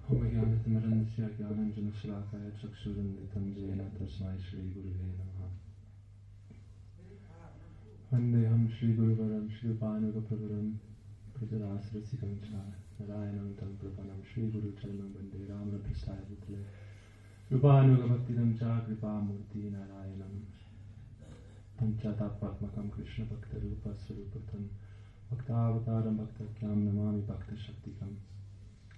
Om-Jnana-Timirandasya Jnananjana-Shalakaya Chakshurunditam Jena Tasmai Shri Guruve Namaha. Vandeham Shri Guruvaram Shri Upanugapravaram Prajarasrasikam Cha Narayanam Tam Prapanam Shri Guru Charanam Vande Ramana Prasthaya Vitale Upanugabhaktinam Cha Kripamurti Narayanam Panchatatmakam Krishna Bhakta Rupa Swarupatam Bhaktavataram Bhaktakyam Namami Bhakta Shaktikam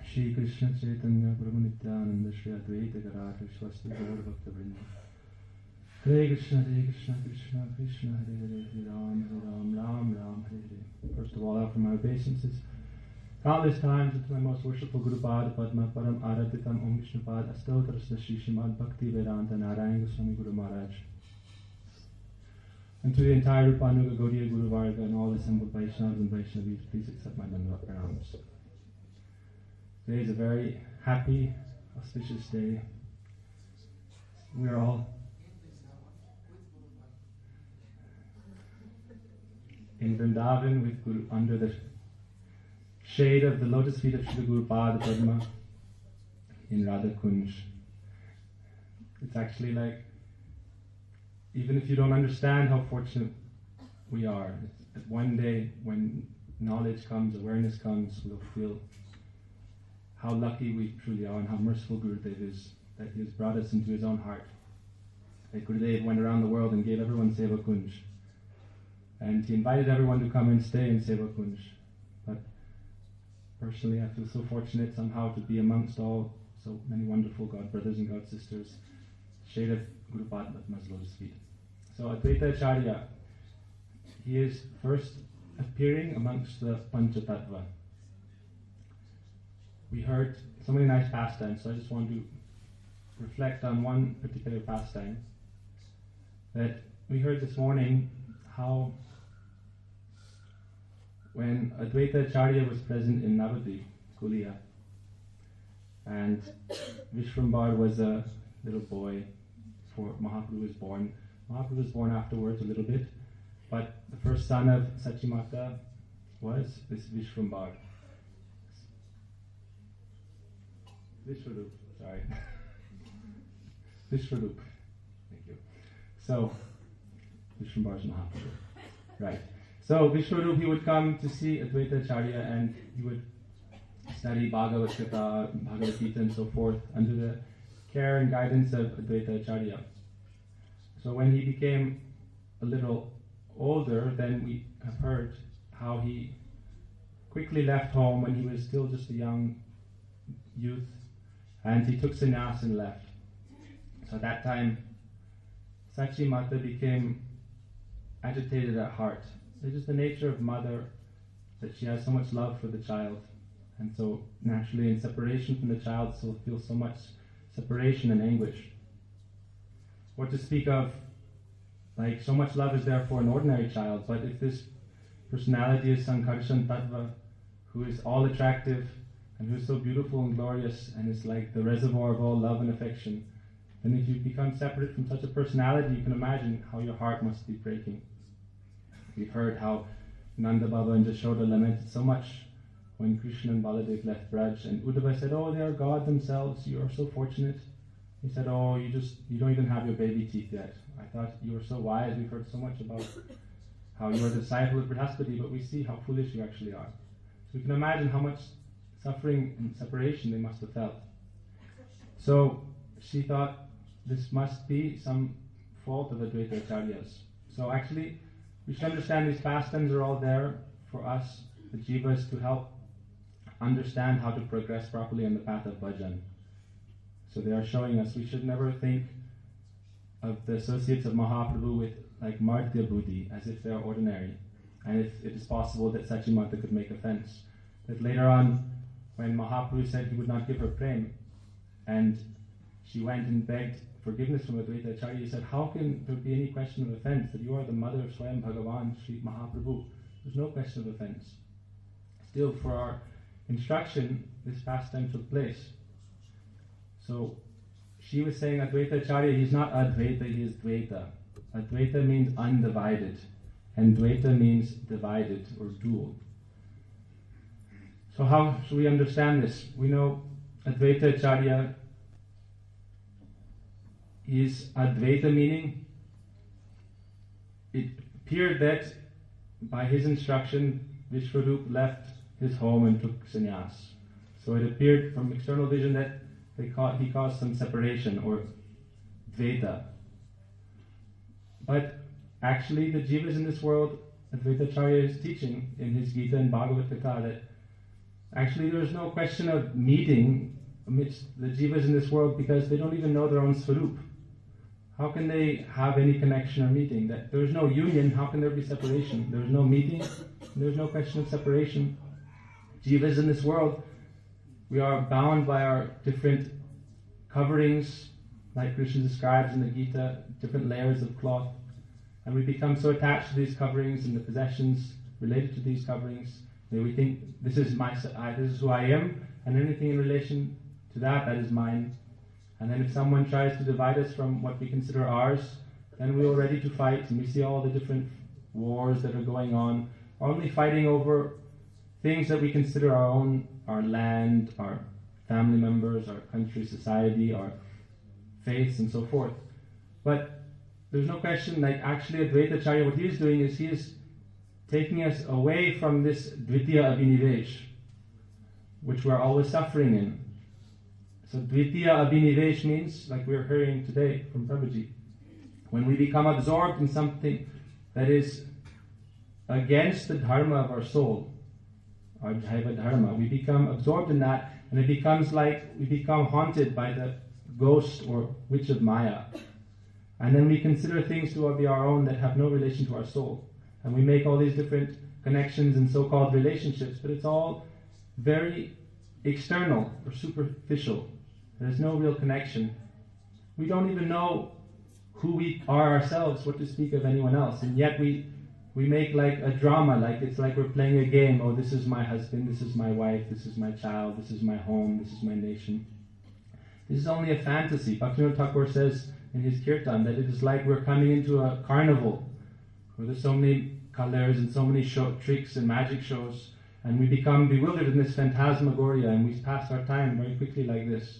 Shri Krishna Chaitanya Prabhu Nityananda Shri Advaita Gadadhar Swasti Gaur Bhakta Vrinda Hare Krishna Krishna Krishna Hare Hare Hare Ram Ram Ram Hare Hare. First of all, I offer my obeisances countless times to my most worshipful Guru Pada Padma Param Araditam Om Vishnu Pad Astotarasya Shri Srimad Bhakti Vedanta Narayan Goswami Guru Maharaj, and to the entire Rupanuga Gaudiya Guru Varga and all assembled Vaishnavas and Vaishnavis, please accept my Dandavat Pranams. Today is a very happy, auspicious day. We are all in Vrindavan with Guru, under the shade of the lotus feet of Shri Guru Pada Padma in Radha Kunj. It's actually like, even if you don't understand how fortunate we are, that one day when knowledge comes, awareness comes, we'll feel how lucky we truly are and how merciful Gurudev is, that he has brought us into his own heart. That Gurudev went around the world and gave everyone Seva Kunj. And he invited everyone to come and stay in Seva Kunj. But personally, I feel so fortunate somehow to be amongst all so many wonderful God brothers and God sisters, shade of Guru Padma's lotus feet. So Advaita Acarya, he is first appearing amongst the Panchatattva. We heard so many nice pastimes, so I just want to reflect on one particular pastime that we heard this morning, how when Advaita Acharya was present in Navadvip, Kulia, and Vishrambar was a little boy before Mahaprabhu was born. Mahaprabhu was born afterwards a little bit, but the first son of Sachimata was this Vishrambar. Vishwarup, sorry. Vishwarup, thank you. So, Vishrambar's Mahaprabhu, right. So Vishwarup, he would come to see Advaita Acharya and he would study Bhagavad Gita, Bhagavad Gita and so forth under the care and guidance of Advaita Acharya. So when he became a little older, then we have heard how he quickly left home when he was still just a young youth, and he took sannyas and left. So at that time, Sachimata became agitated at heart. It's just the nature of mother that she has so much love for the child, and so naturally in separation from the child she'll feel so much separation and anguish. What to speak of, like, so much love is there for an ordinary child, but if this personality is Sankarshan Tattva, who is all attractive and who is so beautiful and glorious and is like the reservoir of all love and affection, then if you become separate from such a personality, you can imagine how your heart must be breaking. We've heard how Nanda Baba and Jashoda lamented so much when Krishna and Baladev left Braj, and Uddhava said, "Oh, they are God themselves, you are so fortunate." He said, "Oh, you don't even have your baby teeth yet. I thought you were so wise. We've heard so much about how you are the disciple of Brihaspati, but we see how foolish you actually are." So we can imagine how much suffering and separation they must have felt. So she thought this must be some fault of Advaita Acharya's. So actually, we should understand these pastimes are all there for us, the jivas, to help understand how to progress properly on the path of bhajan. So they are showing us we should never think of the associates of Mahaprabhu with like Mardya Buddhi, as if they are ordinary, and if it is possible that Sachimata could make offense. That later on, when Mahaprabhu said he would not give her prem, and she went and begged forgiveness from Advaita Acharya, he said, "How can there be any question of offense, that you are the mother of Swayam Bhagavan, Sri Mahaprabhu? There's no question of offense." Still, for our instruction, this pastime took place. So, she was saying Advaita Acharya, he's not Advaita, he is Dvaita. Advaita means undivided, and Dvaita means divided or dual. So how should we understand this? We know Advaita Acharya is Advaita, meaning it appeared that by his instruction Vishwarup left his home and took sannyas. So it appeared from external vision that he caused some separation or Dvaita. But actually the jivas in this world, Advaita Acharya is teaching in his Gita and Bhagavad Gita that actually there is no question of meeting amidst the jivas in this world because they don't even know their own Swarup. How can they have any connection or meeting? That there is no union, how can there be separation? There is no meeting, there is no question of separation. Jivas in this world, we are bound by our different coverings, like Krishna describes in the Gita, different layers of cloth. And we become so attached to these coverings and the possessions related to these coverings that we think this is who I am, and anything in relation to that is mine. And then if someone tries to divide us from what we consider ours, then we're ready to fight, and we see all the different wars that are going on, only fighting over things that we consider our own, our land, our family members, our country, society, our faiths, and so forth. But there's no question, like actually Advaita Acharya, what he is doing is he is taking us away from this Dvitiya Abhinivesh, which we're always suffering in. So Dvitiya Abhinivesh means, like we're hearing today from Prabhuji, when we become absorbed in something that is against the dharma of our soul, our Jaiva dharma, we become absorbed in that, and it becomes like we become haunted by the ghost or witch of Maya. And then we consider things to be our own that have no relation to our soul. And we make all these different connections and so-called relationships, but it's all very external or superficial. There's no real connection. We don't even know who we are ourselves, what to speak of anyone else. And yet we make like a drama, like it's like we're playing a game. Oh, this is my husband, this is my wife, this is my child, this is my home, this is my nation. This is only a fantasy. Bhaktivinoda Thakur says in his kirtan that it is like we're coming into a carnival where there's so many colors and so many tricks and magic shows, and we become bewildered in this phantasmagoria, and we pass our time very quickly like this.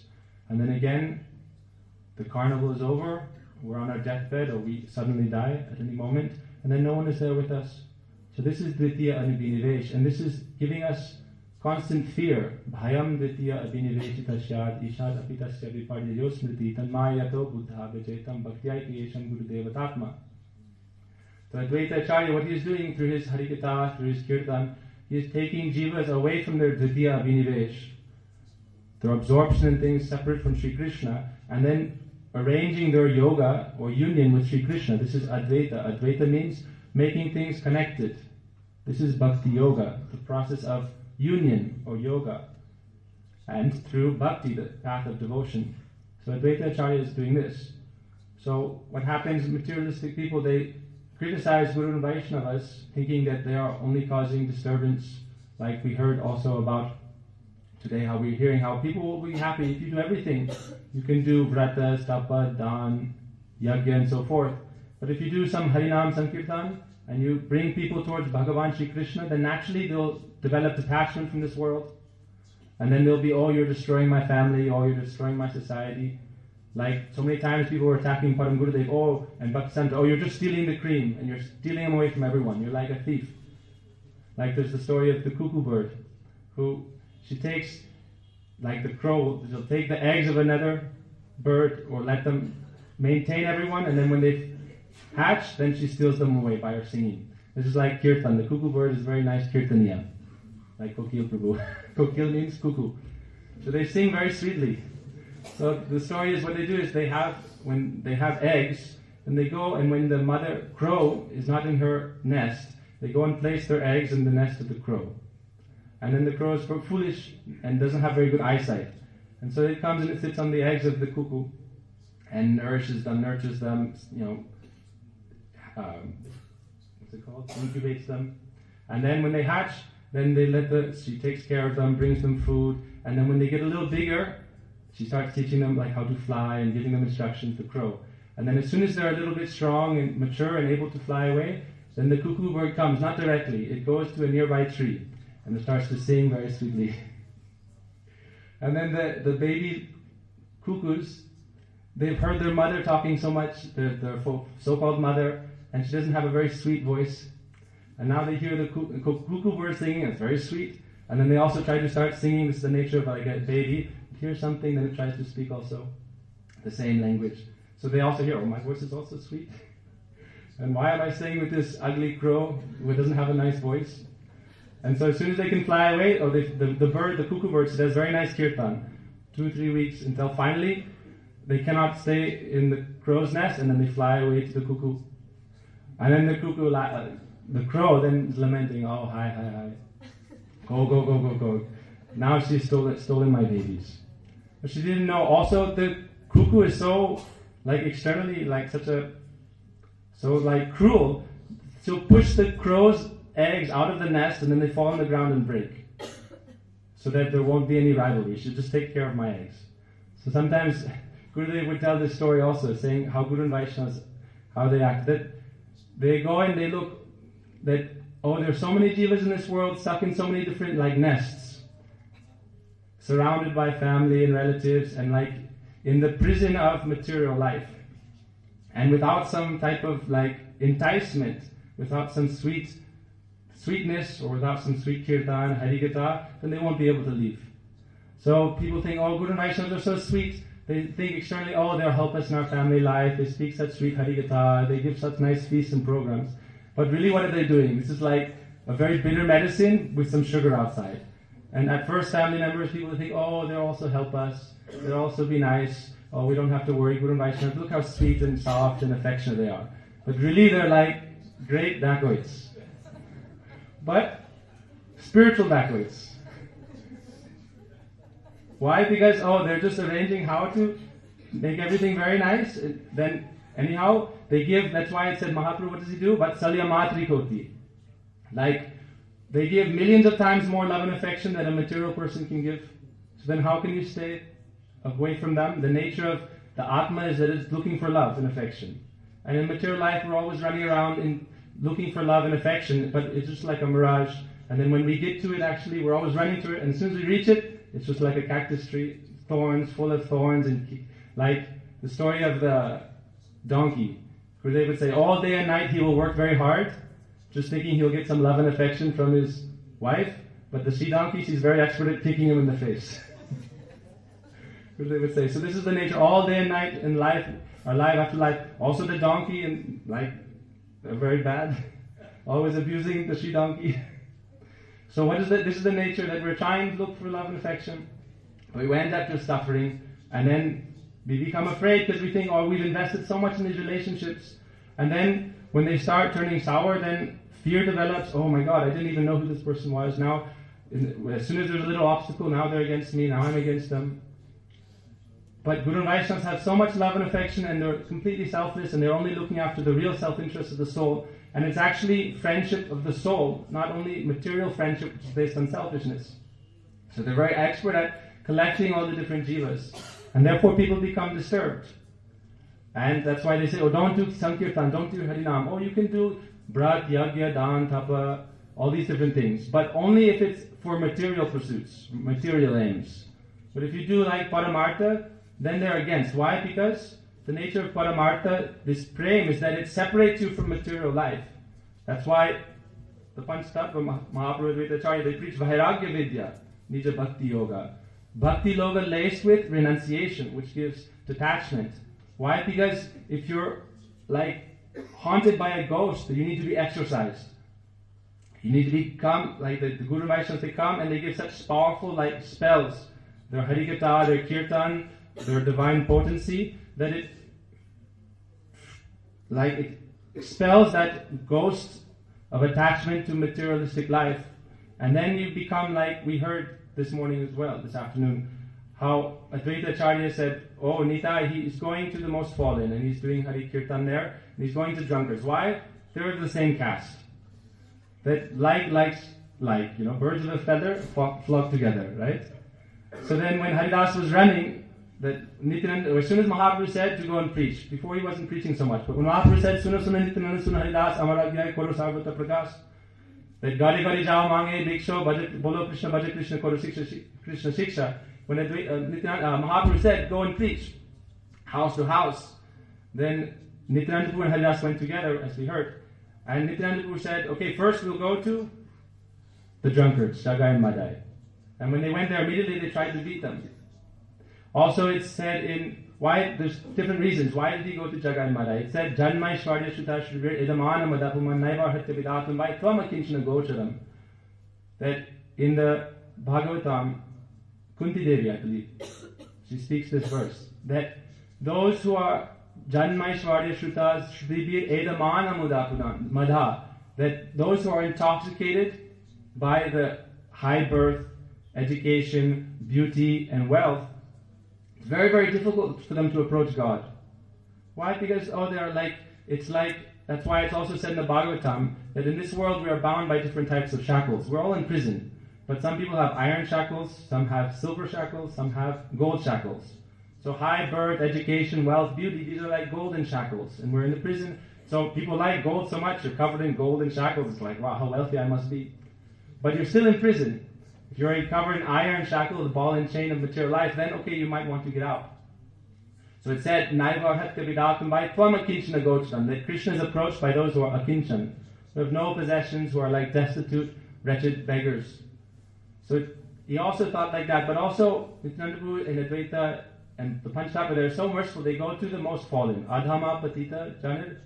And then again, the carnival is over, we're on our deathbed, or we suddenly die at any moment, and then no one is there with us. So this is Dvitiya Abhinivesh, and this is giving us constant fear. Bhayam Dvitiya Abhiniveshitashyad Ishad Apitasya Viparyayo Smriti Tanmayato Buddha Vijetam Bhaktyai Kriyesham Gurudevatatma. So Advaita Acharya, what he is doing through his Harikatha, through his Kirtan, he is taking jivas away from their Dvitiya Abhinivesh, their absorption in things separate from Sri Krishna, and then arranging their yoga or union with Sri Krishna. This is Advaita. Advaita means making things connected. This is Bhakti Yoga, the process of union or yoga, and through Bhakti, the path of devotion. So Advaita Acharya is doing this. So what happens, materialistic people, they criticize Guru and Vaishnavas, thinking that they are only causing disturbance, like we heard also about today, how we're hearing how people will be happy if you do everything. You can do vrata, stapa, dan, yajna, and so forth. But if you do some Harinam Sankirtan, and you bring people towards Bhagavan Shri Krishna, then naturally they'll develop detachment from this world. And then they'll be, oh, you're destroying my family, oh, you're destroying my society. Like, so many times people were attacking Param Gurudev, oh, and Bhaktisanta, oh, you're just stealing the cream, and you're stealing them away from everyone. You're like a thief. Like there's the story of the cuckoo bird, who she takes, like the crow, she'll take the eggs of another bird, or let them maintain everyone, and then when they hatch, then she steals them away by her singing. This is like kirtan. The cuckoo bird is very nice kirtaniya, like Kokil Prabhu. Kokil means cuckoo. So they sing very sweetly. So the story is, what they do is when they have eggs, then they go, and when the mother crow is not in her nest, they go and place their eggs in the nest of the crow. And then the crow is foolish and doesn't have very good eyesight. And so it comes and it sits on the eggs of the cuckoo and nourishes them, nurtures them, incubates them. And then when they hatch, then she takes care of them, brings them food, and then when they get a little bigger, she starts teaching them like how to fly and giving them instructions to crow. And then as soon as they're a little bit strong and mature and able to fly away, then the cuckoo bird comes, not directly, it goes to a nearby tree. and it starts to sing very sweetly. And then the baby cuckoos, they've heard their mother talking so much, their so-called mother, and she doesn't have a very sweet voice. And now they hear the cuckoo bird singing, and it's very sweet. And then they also try to start singing. This is the nature of like a baby. It hears something, then it tries to speak also the same language. So they also hear, oh, my voice is also sweet. And why am I staying with this ugly crow who doesn't have a nice voice? And so as soon as they can fly away, the cuckoo bird, does very nice kirtan, 2-3 weeks, until finally they cannot stay in the crow's nest, and then they fly away to the cuckoo. And then the crow then is lamenting, oh, hi. Go. Now she's stolen my babies. But she didn't know also the cuckoo is so, like externally, like cruel. She'll push the crow's eggs out of the nest and then they fall on the ground and break. So that there won't be any rivalry. She'll just take care of my eggs. So sometimes Gurudev would tell this story also, saying how Guru and Vaishnavas, how they act. That they go and they look that, oh, there's so many jivas in this world stuck in so many different like nests, surrounded by family and relatives, and like in the prison of material life. And without some type of like enticement, without some sweetness, or without some sweet kirtan, harikatha, then they won't be able to leave. So people think, oh, Guru and Vaishnavas are so sweet. They think externally, oh, they'll help us in our family life. They speak such sweet harikatha. They give such nice feasts and programs. But really, what are they doing? This is like a very bitter medicine with some sugar outside. And at first, family members, people think, oh, they'll also help us. They'll also be nice. Oh, we don't have to worry. Guru and Vaishnavas, look how sweet and soft and affectionate they are. But really, they're like great dacoits. But spiritual dacoits. Why? Because, oh, they're just arranging how to make everything very nice. Then, anyhow, they give, that's why it said, Mahaprabhu, what does he do? Vatsalya matrikoti. Like, they give millions of times more love and affection than a material person can give. So then how can you stay away from them? The nature of the Atma is that it's looking for love and affection. And in material life, we're always running around and looking for love and affection, but it's just like a mirage. And then when we get to it, actually, we're always running to it, and as soon as we reach it, it's just like a cactus tree, thorns, full of thorns, and like the story of the donkey. Gurudev would say, all day and night he will work very hard, just thinking he'll get some love and affection from his wife, but the she donkey, she's very expert at kicking him in the face. Gurudev would say, so this is the nature all day and night in life, our life after life. Also the donkey, and like, they're very bad, always abusing the she donkey. So what is that? This is the nature that we're trying to look for love and affection. We end up just suffering, and then we become afraid because we think, oh, we've invested so much in these relationships. And then when they start turning sour, then fear develops. Oh my God, I didn't even know who this person was. Now, as soon as there's a little obstacle, now they're against me, now I'm against them. But Guru and Vaishnavas have so much love and affection, and they're completely selfless, and they're only looking after the real self-interest of the soul. And it's actually friendship of the soul, not only material friendship, which is based on selfishness. So they're very expert at collecting all the different jivas. And therefore people become disturbed. And that's why they say, oh, don't do Sankirtan, don't do Harinam. Oh, you can do Brat, Yagya, Dan, Tapa, all these different things. But only if it's for material pursuits, material aims. But if you do like Paramartha, then they're against. Why? Because the nature of Paramartha, this prem, is that it separates you from material life. That's why the Panchatattva, Mahaprabhu Advaita Acarya, they preach Vairagya Vidya, Nija Bhakti Yoga. Bhakti Yoga laced with renunciation, which gives detachment. Why? Because if you're like haunted by a ghost, you need to be exorcised. You need to become, like the Guru Vaishnavas, they come and they give such powerful like spells, their Harikatha, their Kirtan, their divine potency, that it expels that ghost of attachment to materialistic life. And then you become like we heard this morning as well, this afternoon, how Advaita Acarya said, oh, Nitai, he is going to the most fallen, and he's doing Hari Kirtan there, and he's going to drunkards. Why? They're the same caste. That likes, birds of a feather flock together, right? So then when Haridas was running, that Nityananda, as soon as Mahaprabhu said to go and preach, before he wasn't preaching so much, but when Mahaprabhu said, Suna Suna Nityananda Suna Haridas Amaragya Koro Sarvata Prakash, That Gari Gari Jao Mange Bhiksho Bolo Krishna Bhaja Krishna Koro Krishna Shiksha. When Mahaprabhu said, go and preach house to house, then Nityananda Prabhu and Haridas went together, as we heard. And Nityananda Prabhu said, okay, first we'll go to the drunkards, Jagai and Madai. And when they went there, immediately they tried to beat them. Also, it's said there's different reasons. Why did he go to Jagai and Madai? It said, Janmai Shvarya Shuta Shrivir Idamana Madapuman Naivar Hatya Vidatum Vai Tvamakinchana Gocharam. That in the Bhagavatam, Kunti Devi, I believe, she speaks this verse, that those who are Janmai Shvarya Shrutas Shrivir Edamana Mudapunan Madha, that those who are intoxicated by the high birth, education, beauty, and wealth, it's very, very difficult for them to approach God. Why? Because, that's why it's also said in the Bhagavatam that in this world we are bound by different types of shackles. We're all in prison. But some people have iron shackles, some have silver shackles, some have gold shackles. So high birth, education, wealth, beauty, these are like golden shackles. And we're in the prison. So people like gold so much, you're covered in golden shackles. It's like, wow, how wealthy I must be. But you're still in prison. If you're covered in iron shackles, the ball and chain of material life, then okay, you might want to get out. So it said, that Krishna is approached by those who are akinchan, who have no possessions, who are like destitute, wretched beggars. So he also thought like that, but also Nityananda Prabhu and Advaita and the Panchatattva, they're so merciful, they go to the most fallen. Adhama Patita Janir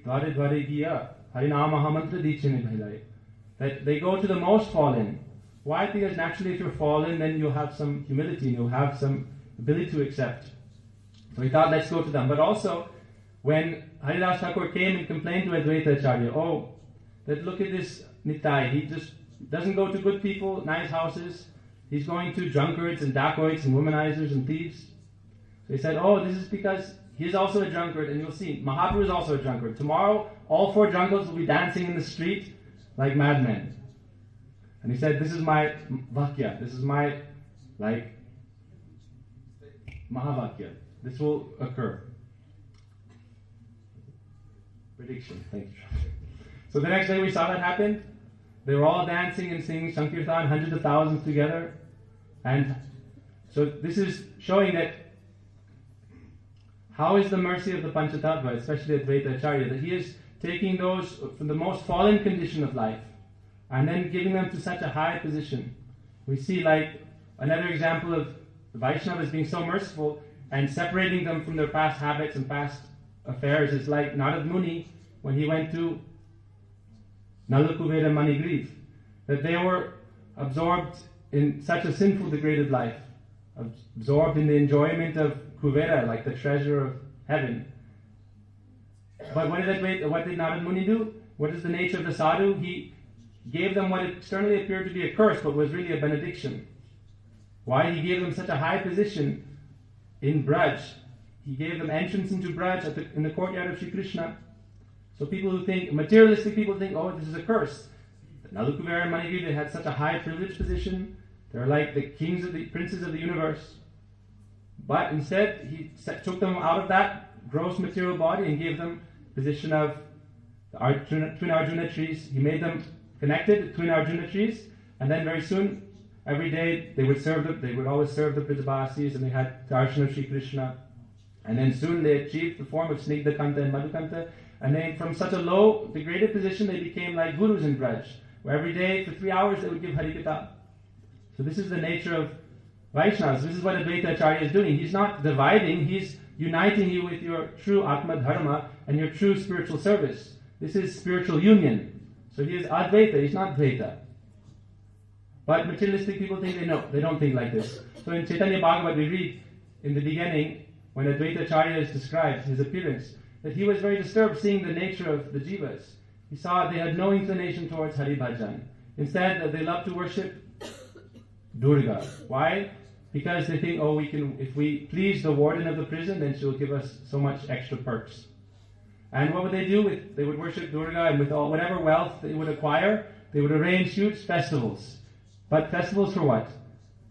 Dware Dware Giya Harinama Hamantra Dichini Bhailai. That they go to the most fallen. Why? Because naturally if you're fallen, then you'll have some humility and you'll have some ability to accept. So he thought, let's go to them. But also, when Haridas Thakur came and complained to Advaita Acharya, that look at this Nitai, he just doesn't go to good people, nice houses, he's going to drunkards and dacoits and womanizers and thieves. So he said, this is because he's also a drunkard, and you'll see, Mahaprabhu is also a drunkard. Tomorrow, all 4 drunkards will be dancing in the street like madmen. And he said, this is my vakya, this is my, Mahavakya. This will occur. Prediction. Thank you. So the next day we saw that happen. They were all dancing and singing Sankirtan, hundreds of thousands together. And so this is showing that how is the mercy of the Panchatattva, especially Advaita Acharya, that he is taking those from the most fallen condition of life and then giving them to such a high position. We see another example of the Vaishnavas being so merciful and separating them from their past habits and past affairs is like Narad Muni when he went to Nalakuveda Manigriv, that they were absorbed in such a sinful, degraded life, absorbed in the enjoyment of Kuvera, like the treasure of heaven. But what did Narad Muni do? What is the nature of the sadhu? He gave them what externally appeared to be a curse, but was really a benediction. Why? He gave them such a high position in Braj. He gave them entrance into Braj in the courtyard of Sri Krishna. So people who think, materialistic people think, this is a curse. Nalukuvera and Manigiri, they had such a high privileged position. They're like the princes of the universe. But instead, he took them out of that gross material body and gave them position of the twin Arjuna trees. He made them connected to twin Arjuna trees, and then very soon, every day they would always serve the Brajavasis, and they had darshan of Sri Krishna. And then soon they achieved the form of Snigdhakanta and Madhukanta, and then from such a low, degraded position, they became like gurus in Braj, where every day for 3 hours they would give Harikatha. So this is the nature of Vaishnavas. This is what Advaita Acharya is doing. He's not dividing, he's uniting you with your true Atma Dharma and your true spiritual service. This is spiritual union. So he is Advaita, he's not Dvaita. But materialistic people think they don't think like this. So in Chaitanya Bhagavat we read in the beginning, when Advaita Acharya is described, his appearance, that he was very disturbed seeing the nature of the jivas. He saw they had no inclination towards Hari Bhajan. Instead, they love to worship Durga. Why? Because they think, if we please the warden of the prison, then she'll give us so much extra perks. And what would they do? They would worship Durga, and with whatever wealth they would acquire, they would arrange huge festivals. But festivals for what?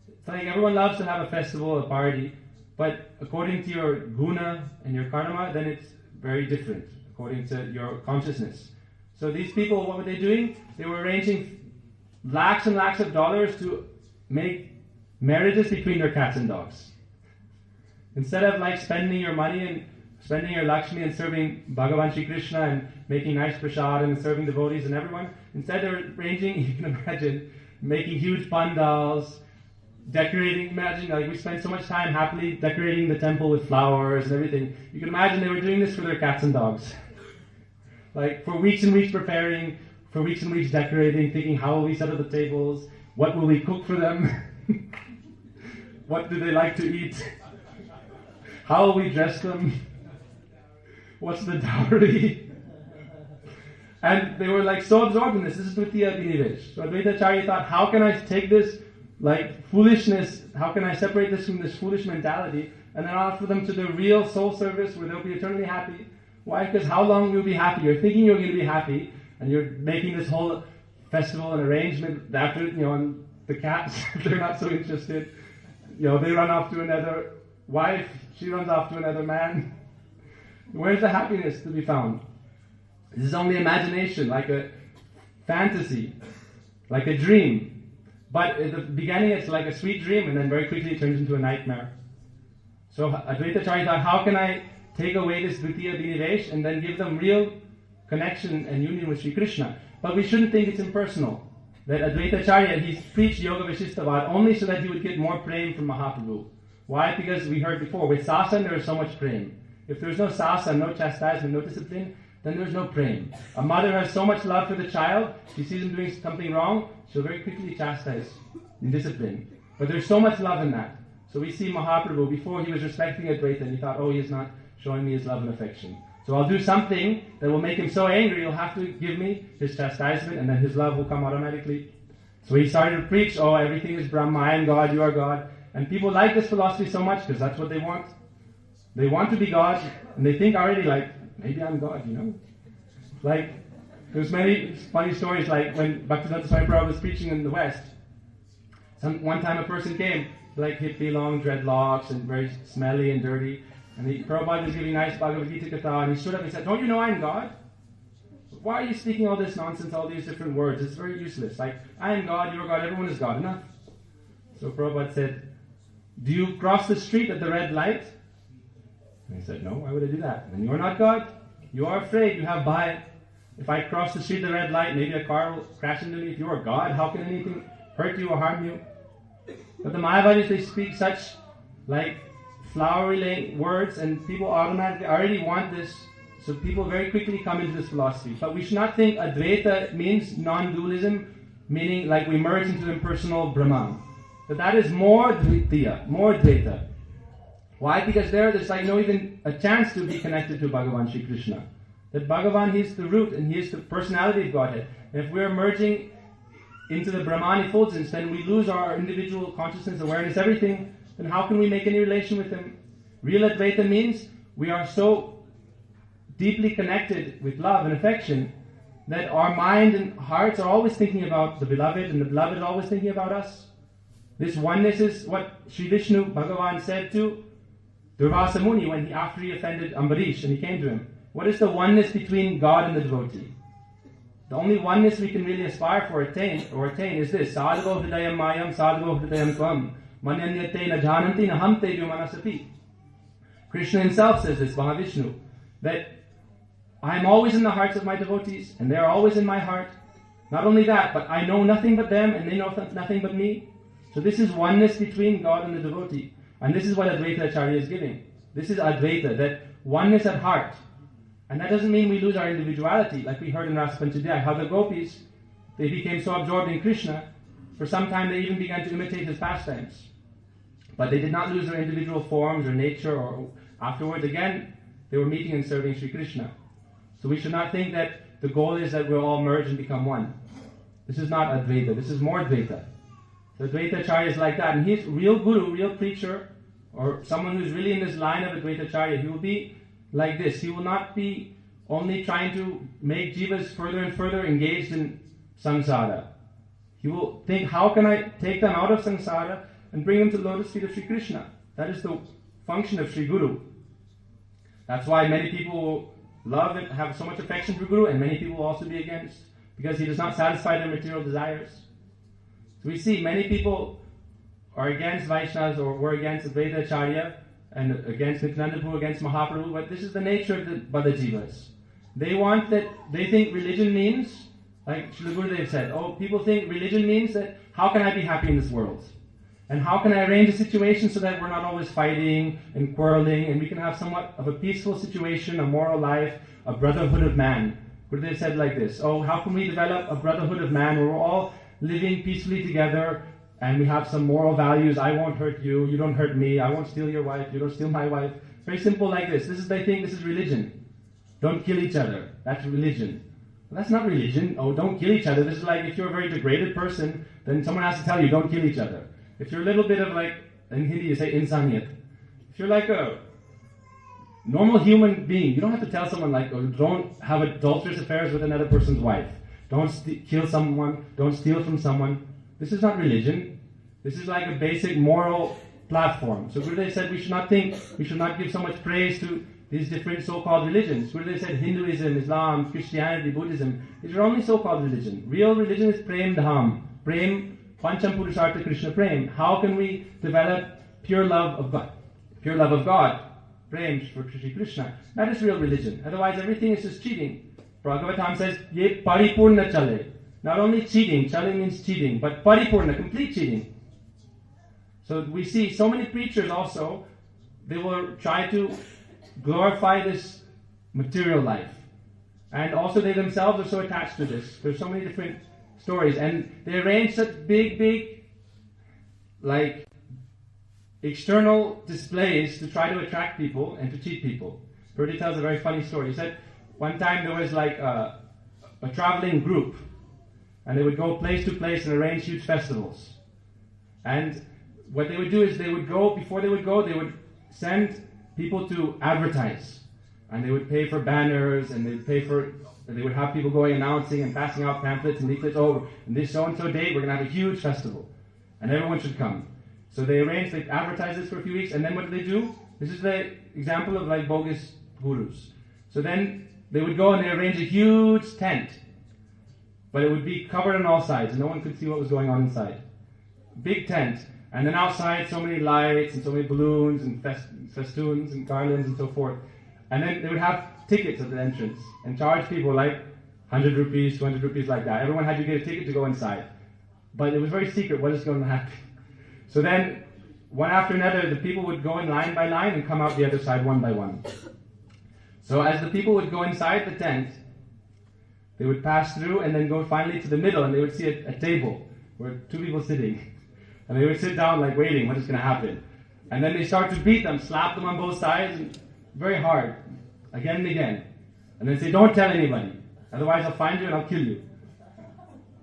It's like everyone loves to have a festival, a party, but according to your guna and your karma, then it's very different, according to your consciousness. So these people, what were they doing? They were arranging lakhs and lakhs of dollars to make marriages between their cats and dogs. Instead of like spending your money and spending your Lakshmi and serving Bhagavan Shri Krishna and making nice prasad and serving devotees and everyone, instead they're arranging, you can imagine, making huge pandals, decorating, imagine, like we spend so much time happily decorating the temple with flowers and everything. You can imagine they were doing this for their cats and dogs. Like for weeks and weeks preparing, for weeks and weeks decorating, thinking how will we set up the tables, what will we cook for them, what do they like to eat, how will we dress them, what's the dowry? And they were like so absorbed in this. This is Dvitiya Binivesh. So Advaita Acharya thought, how can I take this like foolishness, how can I separate this from this foolish mentality and then offer them to the real soul service where they'll be eternally happy? Why? Because how long will you be happy? You're thinking you're going to be happy and you're making this whole festival and arrangement after, and the cats, they're not so interested. They run off to another wife, she runs off to another man. Where's the happiness to be found? This is only imagination, like a fantasy, like a dream. But at the beginning it's like a sweet dream and then very quickly it turns into a nightmare. So Advaita Acharya thought, how can I take away this Dvitiya Binivesh and then give them real connection and union with Sri Krishna? But we shouldn't think it's impersonal. That Advaita Acharya, he preached Yoga Vasishtavad only so that he would get more prem from Mahaprabhu. Why? Because we heard before, with sasan there is so much prem. If there's no sasan, no chastisement, no discipline, then there's no prem. A mother has so much love for the child, she sees him doing something wrong, she'll very quickly chastise and discipline. But there's so much love in that. So we see Mahaprabhu, before he was respecting Advaita, and he thought, he is not showing me his love and affection. So I'll do something that will make him so angry, he'll have to give me his chastisement, and then his love will come automatically. So he started to preach, everything is Brahma, I am God, you are God. And people like this philosophy so much because that's what they want. They want to be God, and they think already like, maybe I'm God, Like, there's many funny stories like when Bhaktivedanta Swami Prabhupada was preaching in the West. One time a person came, like hippie, long dreadlocks and very smelly and dirty. And Prabhupada was giving nice Bhagavad Gita Katha, and he stood up and said, don't you know I'm God? Why are you speaking all this nonsense, all these different words? It's very useless. Like, I am God, you are God, everyone is God. Enough. So Prabhupada said, do you cross the street at the red light? And he said, no, why would I do that? And you are not God. You are afraid, you have bhaya. If I cross the street at the red light, maybe a car will crash into me. If you are God, how can anything hurt you or harm you? But the Mayavadis, they speak such like flowery words, and people automatically already want this. So people very quickly come into this philosophy. But we should not think Advaita means non-dualism, meaning like we merge into impersonal Brahman. But that is more Dvitiya, more Advaita. Why? Because there's like no even a chance to be connected to Bhagavan Shri Krishna. That Bhagavan, he is the root and he is the personality of Godhead. And if we're merging into the Brahman effulgence, then we lose our individual consciousness, awareness, everything. Then how can we make any relation with him? Real Advaita means we are so deeply connected with love and affection that our mind and hearts are always thinking about the beloved, and the beloved is always thinking about us. This oneness is what Sri Vishnu Bhagavan said to Durvasa Muni after he offended Ambarish and he came to him. What is the oneness between God and the devotee? The only oneness we can really aspire for attain is this: Sadhavo hridayam mayam, sadhavo hridayam tvam, manyanyate na jananti na ham te manasapi. Krishna himself says this, Mahavishnu, that I am always in the hearts of my devotees, and they are always in my heart. Not only that, but I know nothing but them, and they know nothing but me. So this is oneness between God and the devotee. And this is what Advaita Acharya is giving. This is Advaita, that oneness at heart. And that doesn't mean we lose our individuality, like we heard in Rasa Panchadhyaya, how the gopis, they became so absorbed in Krishna, for some time they even began to imitate his pastimes. But they did not lose their individual forms or nature, or afterwards again, they were meeting and serving Sri Krishna. So we should not think that the goal is that we'll all merge and become one. This is not Advaita, this is more Advaita. So Advaita Acharya is like that, and he's real guru, real preacher, or someone who's really in this line of Advaita Acharya. He will be like this. He will not be only trying to make jivas further and further engaged in samsara. He will think, how can I take them out of samsara and bring them to the lotus feet of Sri Krishna? That is the function of Sri Guru. That's why many people love and have so much affection for Guru, and many people will also be against, because he does not satisfy their material desires. So we see many people are against Vaishnavas, or were against Advaita Acharya, and against Nityananda Prabhu, against Mahaprabhu, but this is the nature of the Badajivas. They think religion means, like Srila Gurudev said, people think religion means that how can I be happy in this world? And how can I arrange a situation so that we're not always fighting and quarreling, and we can have somewhat of a peaceful situation, a moral life, a brotherhood of man. Gurudev said like this, how can we develop a brotherhood of man where we're all living peacefully together, and we have some moral values. I won't hurt you, you don't hurt me, I won't steal your wife, you don't steal my wife. Very simple like this. They think this is religion. Don't kill each other. That's religion. Well, that's not religion. Don't kill each other. This is like if you're a very degraded person, then someone has to tell you, don't kill each other. If you're a little bit of like, in Hindi you say insaniyat. If you're like a normal human being, you don't have to tell someone like, don't have adulterous affairs with another person's wife. Don't kill someone. Don't steal from someone. This is not religion. This is like a basic moral platform. So Gurudev said we should not give so much praise to these different so-called religions. Gurudev said Hinduism, Islam, Christianity, Buddhism, these are only so-called religion. Real religion is Prem Dham. Prem, Pancham Purushartha Krishna Prem. How can we develop pure love of God? Pure love of God. Prem for Shri Krishna. That is real religion. Otherwise everything is just cheating. Bhagavatam says, Ye paripurna chale. Not only cheating, chale means cheating, but paripurna, complete cheating. So we see so many preachers also, they will try to glorify this material life. And also they themselves are so attached to this. There's so many different stories. And they arrange such big, like, external displays to try to attract people and to cheat people. Purdy tells a very funny story. He said, one time there was like a traveling group, and they would go place to place and arrange huge festivals. And what they would do is before they would send people to advertise. And they would pay for banners, and they would have people going announcing and passing out pamphlets and leaflets, and this so-and-so date we're going to have a huge festival. And everyone should come. So they advertise this for a few weeks, and then what do? This is the example of like bogus gurus. So then they would go and they arrange a huge tent, but it would be covered on all sides, and no one could see what was going on inside. Big tent, and then outside so many lights and so many balloons and festoons and garlands and so forth. And then they would have tickets at the entrance and charge people like 100 rupees, 200 rupees, like that. Everyone had to get a ticket to go inside. But it was very secret what is going to happen. So then, one after another, the people would go in line by line and come out the other side one by one. So as the people would go inside the tent, they would pass through and then go finally to the middle, and they would see a table where two people sitting. And they would sit down like waiting, what is going to happen? And then they start to beat them, slap them on both sides, and very hard, again and again. And then say, don't tell anybody, otherwise I'll find you and I'll kill you.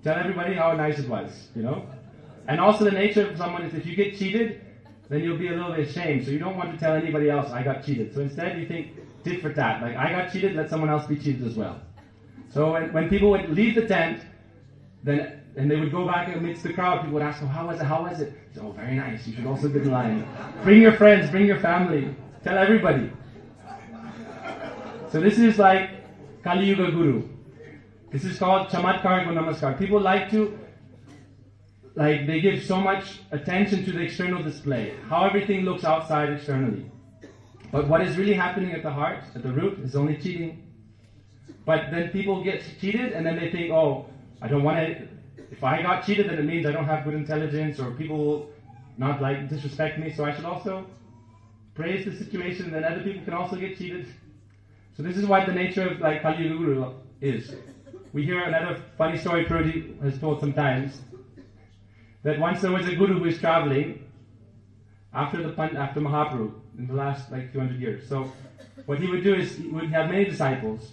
Tell everybody how nice it was, And also the nature of someone is if you get cheated, then you'll be a little bit ashamed. So you don't want to tell anybody else, I got cheated. So instead you think, tit for tat. Like, I got cheated, let someone else be cheated as well. So when people would leave the tent, and they would go back amidst the crowd, people would ask, how was it? Say, very nice, you should also get in line. Bring your friends, bring your family. Tell everybody. So this is like Kali Yuga Guru. This is called Chamatkar Gun Namaskar. People like to, they give so much attention to the external display, how everything looks outside externally. But what is really happening at the heart, at the root, is only cheating. But then people get cheated, and then they think, I don't want to, if I got cheated, then it means I don't have good intelligence, or people will not disrespect me, so I should also praise the situation, then other people can also get cheated. So this is what the nature of Kali Yuga Guru is. We hear another funny story Prabhuji has told sometimes, that once there was a guru who was traveling after Mahaprabhu in the last few hundred years. So what he would do is he would have many disciples,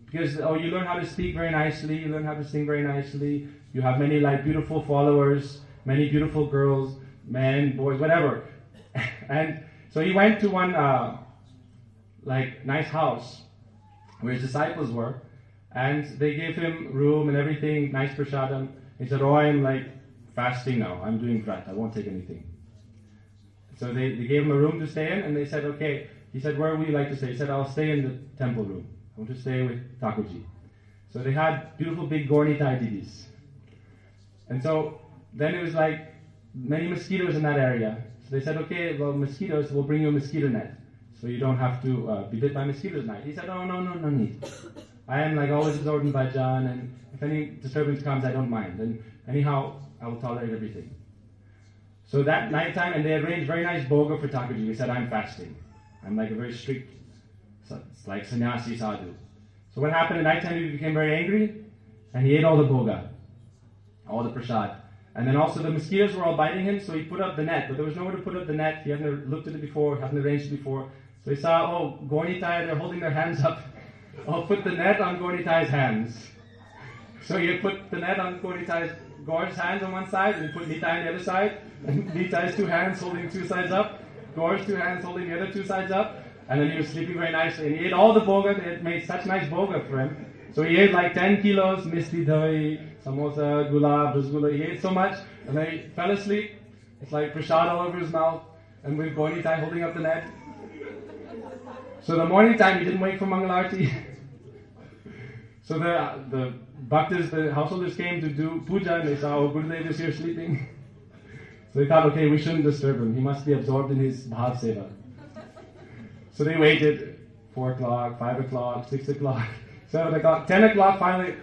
because you learn how to speak very nicely, you learn how to sing very nicely, you have many beautiful followers, many beautiful girls, men, boys, whatever. And so he went to one nice house where his disciples were, and they gave him room and everything, nice prasadam. He said, I'm fasting now, I'm doing vrat, I won't take anything. So they gave him a room to stay in, and they said, okay. He said, where would you like to stay? He said, I'll stay in the temple room. I want to stay with Thakurji. So they had beautiful big Gaurnitai didis. And so then it was like many mosquitoes in that area. So they said, okay, well, mosquitoes, we'll bring you a mosquito net. So you don't have to be bit by mosquitoes at night. He said, oh, no need. I am like always absorbed in bhajan, and if any disturbance comes, I don't mind. And anyhow, I will tolerate everything. So that night time, and they arranged very nice bhoga for Thakurji. He said, I'm fasting. I'm like a very strict, it's like sannyasi sadhu. So what happened at night time, he became very angry, and he ate all the bhoga, all the prasad. And then also the mosquitoes were all biting him, so he put up the net, but there was nowhere to put up the net. He hadn't looked at it before, hadn't arranged it before. So he saw, oh, Gaurnitai, they're holding their hands up. I'll put the net on Gaurnitai's hands. So he put the net on Gaur's hands on one side, and he put Nitai on the other side. And Nitai's 2 hands holding 2 sides up, Gaur's 2 hands holding the other 2 sides up. And then he was sleeping very nicely. And he ate all the bhoga. They had made such nice bhoga for him. So he ate like 10 kilos, misti doi, samosa, gulab, rasgulla. He ate so much, and then he fell asleep. It's like prasad all over his mouth, and with Gaurnitai holding up the net. So the morning time, he didn't wait for Mangalarti. So the bhaktas, the householders came to do puja, and they saw, oh, Gurudev is here sleeping. So they thought, okay, we shouldn't disturb him. He must be absorbed in his bhav seva. So they waited 4 o'clock, 5 o'clock, 6 o'clock, 7 o'clock, 10 o'clock, finally,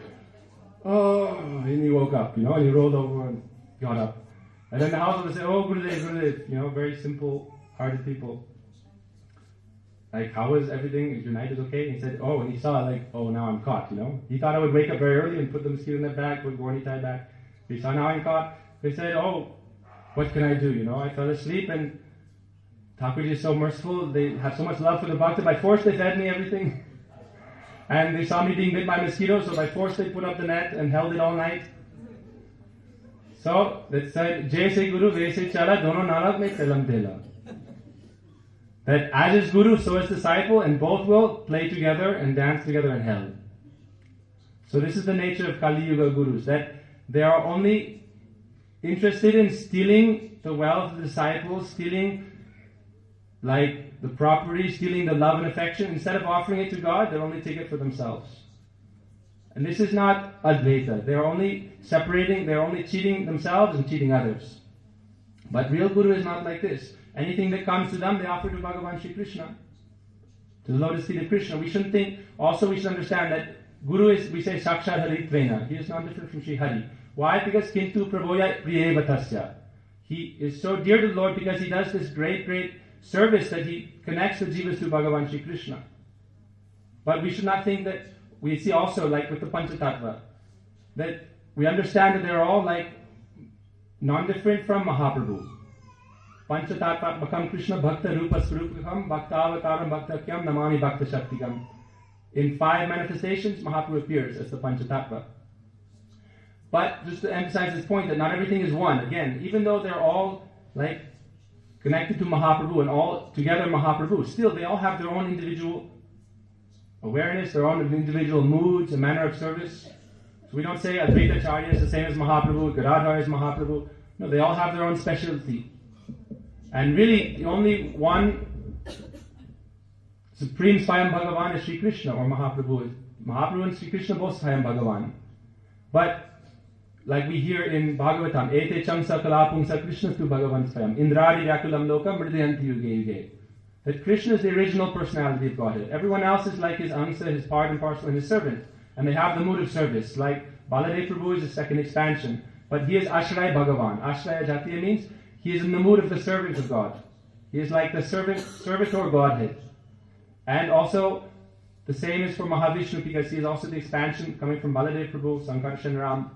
oh, and he woke up, and he rolled over and got up. And then the householders said, oh, Gurudev, very simple-hearted people. Like, how is everything? Is your night is okay? And he said, oh, and he saw, like, oh, now I'm caught, He thought I would wake up very early and put the mosquito net back, put Gaurnitai back. He saw, now I'm caught. They said, oh, what can I do? I fell asleep, and Thakurji is so merciful. They have so much love for the bhakta. By force, they fed me everything. And they saw me being bit by mosquitoes, so by force, they put up the net and held it all night. So, they said, Jaise Guru, Vaise Chala, Dono Nalak Me Telam Tela. That as is Guru, so is disciple, and both will play together and dance together in hell. So this is the nature of Kali Yuga Gurus, that they are only interested in stealing the wealth of the disciples, stealing like the property, stealing the love and affection. Instead of offering it to God, they'll only take it for themselves. And this is not Advaita. They're only separating, they're only cheating themselves and cheating others. But real Guru is not like this. Anything that comes to them, they offer to Bhagavan Shri Krishna, to the lotus feet of Krishna. We shouldn't think, also we should understand that Guru is, we say, Sakshat Haritvena. He is not different from Shri Hari. Why? Because Kintu Prabhoya Priyevatasya. He is so dear to the Lord because he does this great service that he connects the jivas to Bhagavan Shri Krishna. But we should not think that, we see also like with the Panchatattva, that we understand that they're all like non-different from Mahaprabhu. Panchatattva Krishna Bhakta Rupa Swarupakam Bhakta Avataram Bhaktakyam Namami Bhakta Shaktikam. In 5 manifestations, Mahaprabhu appears as the Panchatattva. But just to emphasize this point that not everything is one. Again, even though they're all like connected to Mahaprabhu and all together Mahaprabhu, still they all have their own individual awareness, their own individual moods, a manner of service. So we don't say Advaita Acharya is the same as Mahaprabhu, Gadadhar is Mahaprabhu. No, they all have their own specialty. And really, the only one supreme Swayam Bhagavan is Sri Krishna or Mahaprabhu. Mahaprabhu and Sri Krishna both Swayam Bhagavan. But like we hear in Bhagavatam, Ete Chamsa Kalapungsa Krishna tu Bhagavan Swayam, Indradi Vyakulam Loka Mridyanti Yuge Yuge. That Krishna is the original personality of Godhead. Everyone else is like his Ansa, his part and parcel, and his servant. And they have the mood of service. Like Baladev Prabhu is the second expansion. But he is Ashray Bhagavan. Ashraya Jatiya means he is in the mood of the servant of God. He is like the servitor Godhead. And also, the same is for Mahavishnu because he is also the expansion coming from Baladev Prabhu, Sankarshan Ram.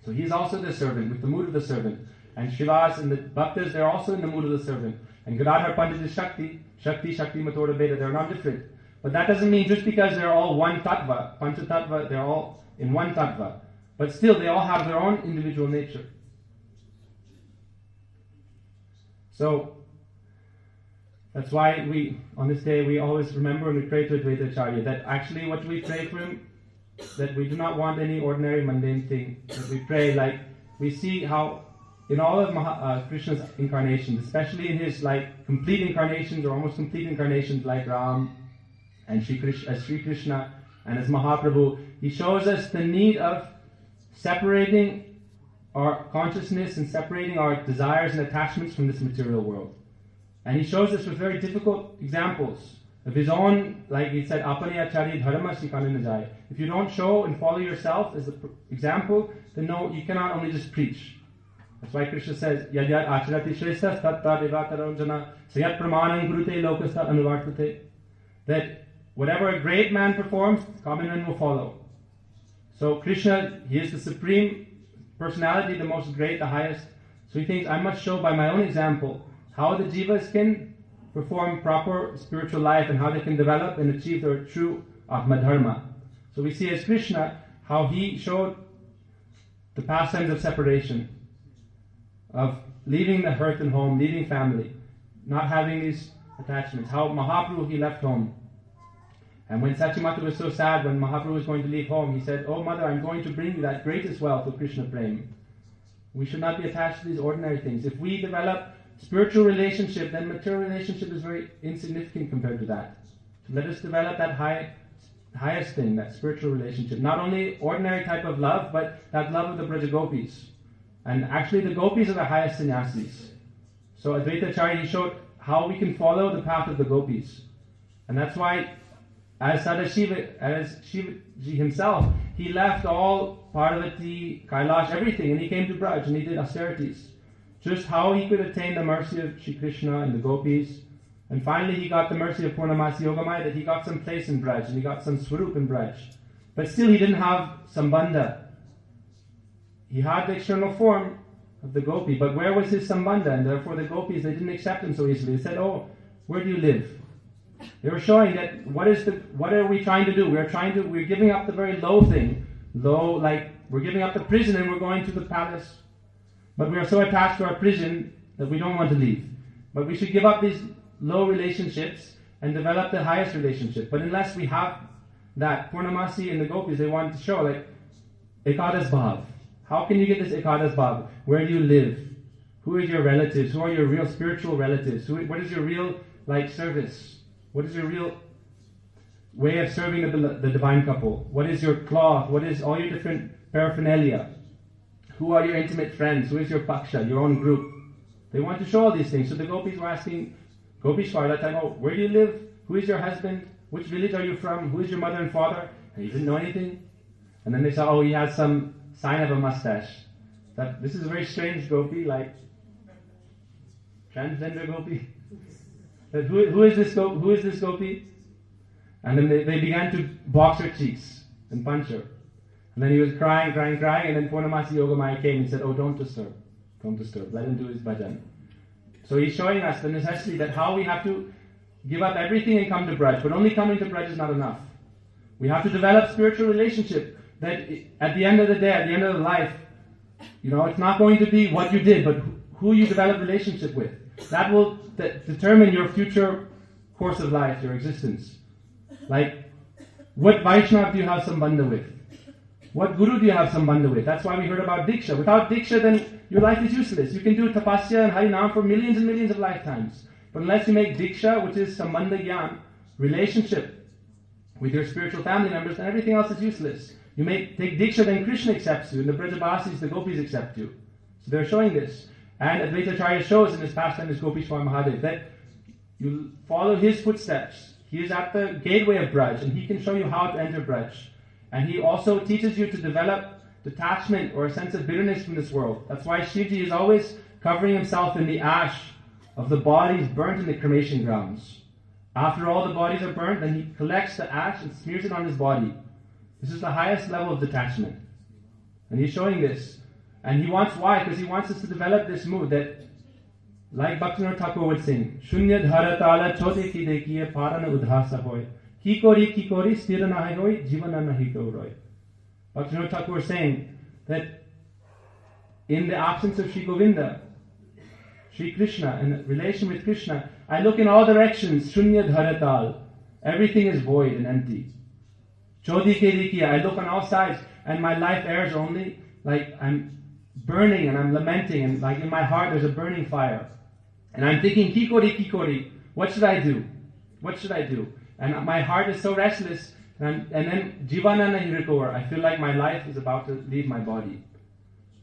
So he is also the servant, with the mood of the servant. And Shivas and the Bhaktas, they're also in the mood of the servant. And Gadadhar Pandit is Shakti, Shakti Matoda Beda, they're not different. But that doesn't mean just because they're all one tattva, Panchatattva, they're all in one tattva. But still, they all have their own individual nature. So, that's why on this day, we always remember and we pray to Advaita Acharya that actually what we pray for him, that we do not want any ordinary mundane thing. That we pray like, we see how in all of Krishna's incarnations, especially in his like complete incarnations or almost complete incarnations like Ram and Sri Krishna, And as Mahaprabhu, he shows us the need of separating our consciousness and separating our desires and attachments from this material world. And he shows us with very difficult examples of his own, like he said, apani achari dharma shikane na jaye. If you don't show and follow yourself as the example, then no, you cannot only just preach. That's why Krishna says, yad yad acharati shrestha tat tad evataram jana sayat pramanam gurute lokastha anuvartate. That whatever a great man performs, common men will follow. So Krishna, he is the supreme personality, the most great, the highest. So he thinks, I must show by my own example how the jivas can perform proper spiritual life and how they can develop and achieve their true Atma Dharma. So we see as Krishna how he showed the pastimes of separation, of leaving the hearth and home, leaving family, not having these attachments. How Mahaprabhu, he left home. And when Sachimata was so sad, when Mahaprabhu was going to leave home, he said, "Oh mother, I'm going to bring you that greatest wealth of Krishna Prem." We should not be attached to these ordinary things. If we develop spiritual relationship, then material relationship is very insignificant compared to that. So let us develop that highest thing, that spiritual relationship. Not only ordinary type of love, but that love of the Braja Gopis. And actually the Gopis are the highest sannyasis. So Advaita Acharya, he showed how we can follow the path of the Gopis. And that's why, as Sadashiva, as Shivaji himself, he left all Parvati, Kailash, everything, and he came to Braj and he did austerities. Just how he could attain the mercy of Shri Krishna and the Gopis. And finally he got the mercy of Purnamasi Yogamaya, that he got some place in Braj and he got some Swarup in Braj. But still he didn't have Sambandha. He had the external form of the Gopi, but where was his Sambandha? And therefore the Gopis, they didn't accept him so easily. They said, "Oh, where do you live?" They were showing that what are we trying to do? We're giving up the very low thing. Low, like we're giving up the prison and we're going to the palace. But we are so attached to our prison that we don't want to leave. But we should give up these low relationships and develop the highest relationship. But unless we have that, Purnamasi and the Gopis, they wanted to show like Ekadas Bhav. How can you get this Ekadas Bhav? Where do you live? Who are your relatives? Who are your real spiritual relatives? What is your real service? What is your real way of serving the divine couple? What is your cloth? What is all your different paraphernalia? Who are your intimate friends? Who is your paksha, your own group? They want to show all these things. So the Gopis were asking Gopishwar that time, "Oh, where do you live? Who is your husband? Which village are you from? Who is your mother and father?" And he didn't know anything. And then they saw, "Oh, he has some sign of a mustache." That this is a very strange Gopi, like transgender Gopi. That who is this Gopi? And then they began to box her cheeks and punch her. And then he was crying, and then Purnamasi Yogamaya came and said, "Oh, don't disturb. Let him do his bhajan." So he's showing us the necessity that how we have to give up everything and come to Braj. But only coming to Braj is not enough. We have to develop spiritual relationship. That at the end of the day, at the end of the life, it's not going to be what you did, but who you develop relationship with. That will determine your future course of life, your existence. Like, what Vaishnava do you have sambandha with? What Guru do you have sambandha with? That's why we heard about Diksha. Without Diksha, then your life is useless. You can do tapasya and Harinam for millions and millions of lifetimes. But unless you make Diksha, which is sambandha gyan, relationship with your spiritual family members, then everything else is useless. You take Diksha, then Krishna accepts you, and the Brajabasis, the Gopis accept you. So they're showing this. And Advaita Acharya shows in his pastime, his Gopishwar Mahadev, that you follow his footsteps. He is at the gateway of Braj, and he can show you how to enter Braj. And he also teaches you to develop detachment or a sense of bitterness from this world. That's why Shivji is always covering himself in the ash of the bodies burnt in the cremation grounds. After all the bodies are burnt, then he collects the ash and smears it on his body. This is the highest level of detachment. And he's showing this. And he wants, why? Because he wants us to develop this mood that, like Bhaktivinoda Thakur would sing, Shunya dhara tala chote ki dekhiye parana udhasa hoy. Kikori sthira nahi hoy, jivana nahi gauroi. Bhaktivinoda Thakur was saying that in the absence of Sri Govinda, Sri Krishna, and relation with Krishna, I look in all directions, Shunya dharatal. Everything is void and empty. Chodi ke dekhiye, I look on all sides, and my life airs only like I'm burning and I'm lamenting, and like in my heart there's a burning fire. And I'm thinking, Kikori, what should I do? And my heart is so restless And then Jivana nahi recover. I feel like my life is about to leave my body.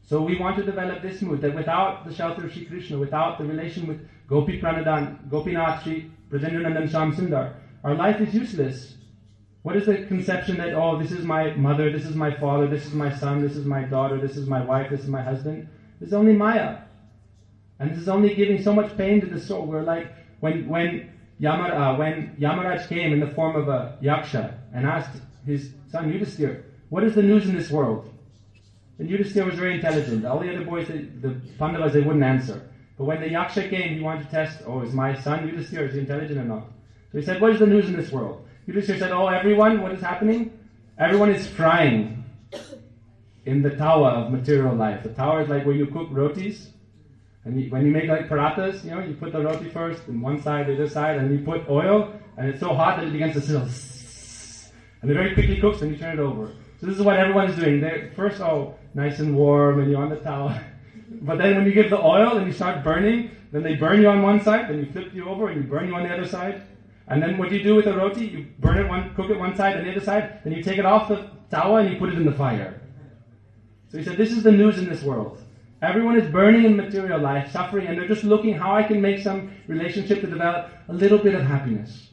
So we want to develop this mood that without the shelter of Shri Krishna, without the relation with Gopi Pranadan, Gopinath, Shri Brajendranandan Shyam Sundar, our life is useless. What is the conception that, oh, this is my mother, this is my father, this is my son, this is my daughter, this is my wife, this is my husband? This is only Maya. And this is only giving so much pain to the soul. We're like, when Yamaraj came in the form of a yaksha and asked his son Yudhisthira, what is the news in this world? And Yudhisthira was very intelligent. All the other boys, the Pandavas, they wouldn't answer. But when the yaksha came, he wanted to test, oh, is my son Yudhisthira, is he intelligent or not? So he said, what is the news in this world? Yudhisthira said, oh, everyone, what is happening? Everyone is frying in the tawa of material life. The tawa is like where you cook rotis. And when you make like parathas, you put the roti first, and one side, the other side, and you put oil, and it's so hot that it begins to sizzle. And it very quickly cooks, and you turn it over. So this is what everyone is doing. They're first, nice and warm, and you're on the towel. But then when you give the oil, and you start burning, then they burn you on one side, then you flip you over, and you burn you on the other side. And then what do you do with the roti? You burn it cook it one side, and the other side, then you take it off the tawa, and you put it in the fire. So he said, this is the news in this world. Everyone is burning in material life, suffering, and they're just looking how I can make some relationship to develop a little bit of happiness.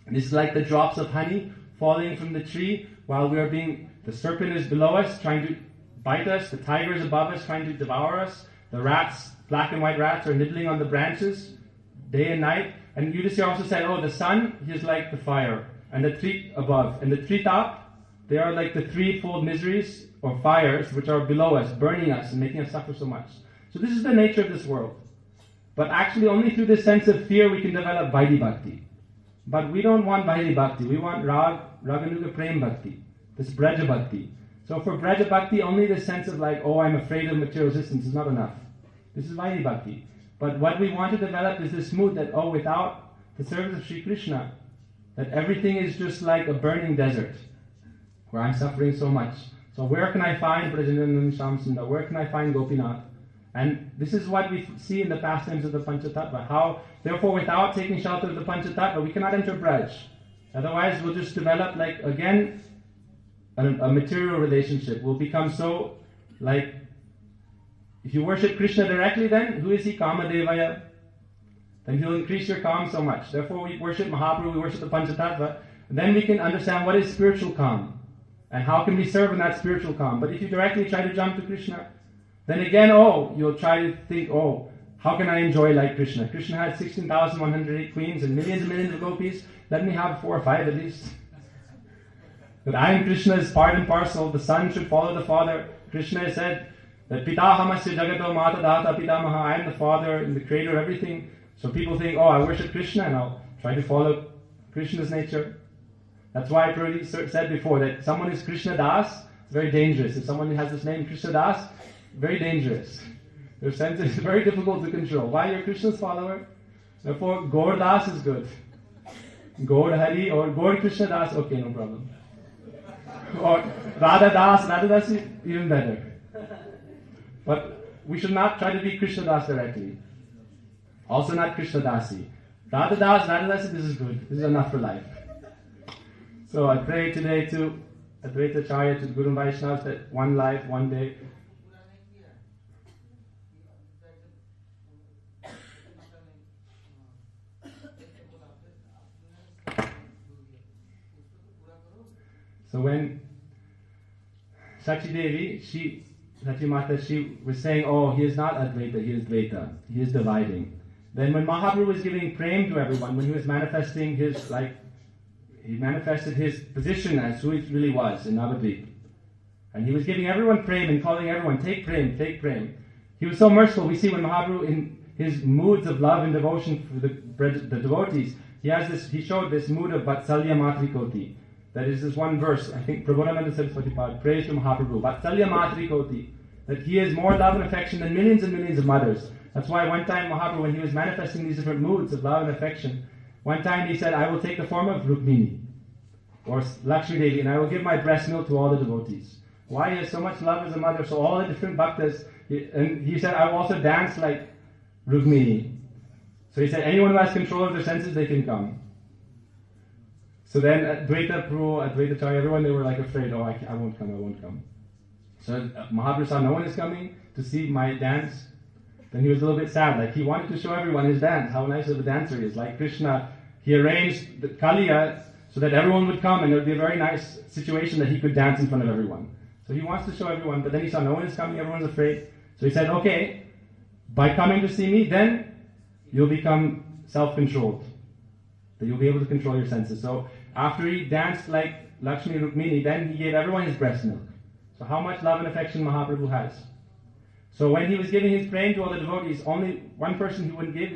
And this is like the drops of honey falling from the tree while we are the serpent is below us trying to bite us, the tiger is above us trying to devour us, the rats, black and white rats, are nibbling on the branches day and night. And Yudhisthira also said, the sun is like the fire, and the tree above, and the tree top, they are like the threefold miseries or fires which are below us, burning us and making us suffer so much. So this is the nature of this world. But actually only through this sense of fear we can develop Vaidhi Bhakti. But we don't want Vaidhi Bhakti, we want Raganuga Prem Bhakti, this Braja Bhakti. So for Braja Bhakti, only the sense of like, I'm afraid of material existence is not enough. This is Vaidhi Bhakti. But what we want to develop is this mood that, without the service of Sri Krishna, that everything is just like a burning desert, where I'm suffering so much. So where can I find Brajendranandan Shyam Sundar? Where can I find Gopinath? And this is what we see in the pastimes of the Panchatattva. How, therefore, without taking shelter of the Panchatattva, we cannot enter Braj. Otherwise, we'll just develop, like, again, a material relationship. We'll become so, like, if you worship Krishna directly, then who is he? Kamadevaya. Then he'll increase your calm so much. Therefore, we worship Mahaprabhu, we worship the Panchatattva. Then we can understand what is spiritual calm. And how can we serve in that spiritual calm? But if you directly try to jump to Krishna, then again, you'll try to think, how can I enjoy like Krishna? Krishna had 16,108 queens and millions of gopis. Let me have 4 or 5 at least. That I am Krishna's part and parcel. The son should follow the father. Krishna said that Pitahamasya Jagato Mata Data Pitamaha. I am the father and the creator of everything. So people think, I worship Krishna and I'll try to follow Krishna's nature. That's why I already said before that someone is Krishna Das, it's very dangerous. If someone has this name Krishna Das, very dangerous. Their sense is very difficult to control. Why? You're Krishna's follower. Therefore, Gaur Das is good. Gaur Hari or Gaur Krishna Das, okay, no problem. Or Radha Das is even better. But we should not try to be Krishna Das directly. Also not Krishna Dasi. Radha Das, this is good. This is enough for life. So I pray today to Advaita Acharya, to Guru Vaishnavas, that one life, one day. So when Sachi Devi, Sachi Mata, she was saying, he is not Advaita, he is Dvaita, he is dividing. Then when Mahaprabhu was giving prem to everyone, when he was manifesting he manifested his position as who he really was in Navadvip. And he was giving everyone prem and calling everyone, take prem, take prem. He was so merciful. We see when Mahaprabhu, in his moods of love and devotion for the devotees, he showed this mood of Vatsalya Matrikoti. That is this one verse, I think, Prabodhananda Saraswati Pad, praise to Mahaprabhu, Vatsalya Matrikoti, that he has more love and affection than millions and millions of mothers. That's why one time Mahaprabhu, when he was manifesting these different moods of love and affection, one time he said, I will take the form of Rukmini or Lakshmi Devi and I will give my breast milk to all the devotees. Why? He has so much love as a mother, so all the different bhaktas, and he said, I will also dance like Rukmini. So he said, anyone who has control of their senses, they can come. So then Advaita Prabhu, Advaita Acharya, everyone, they were like afraid, oh, I won't come. So Mahaprabhu saw no one is coming to see my dance. Then he was a little bit sad, like he wanted to show everyone his dance, how nice of a dancer he is. Like Krishna, he arranged the Kaliya so that everyone would come and it would be a very nice situation that he could dance in front of everyone. So he wants to show everyone, but then he saw no one is coming, everyone's afraid. So he said, okay, by coming to see me, then you'll become self-controlled. That you'll be able to control your senses. So after he danced like Lakshmi Rukmini, then he gave everyone his breast milk. So how much love and affection Mahaprabhu has. So when he was giving his praying to all the devotees, only one person he wouldn't give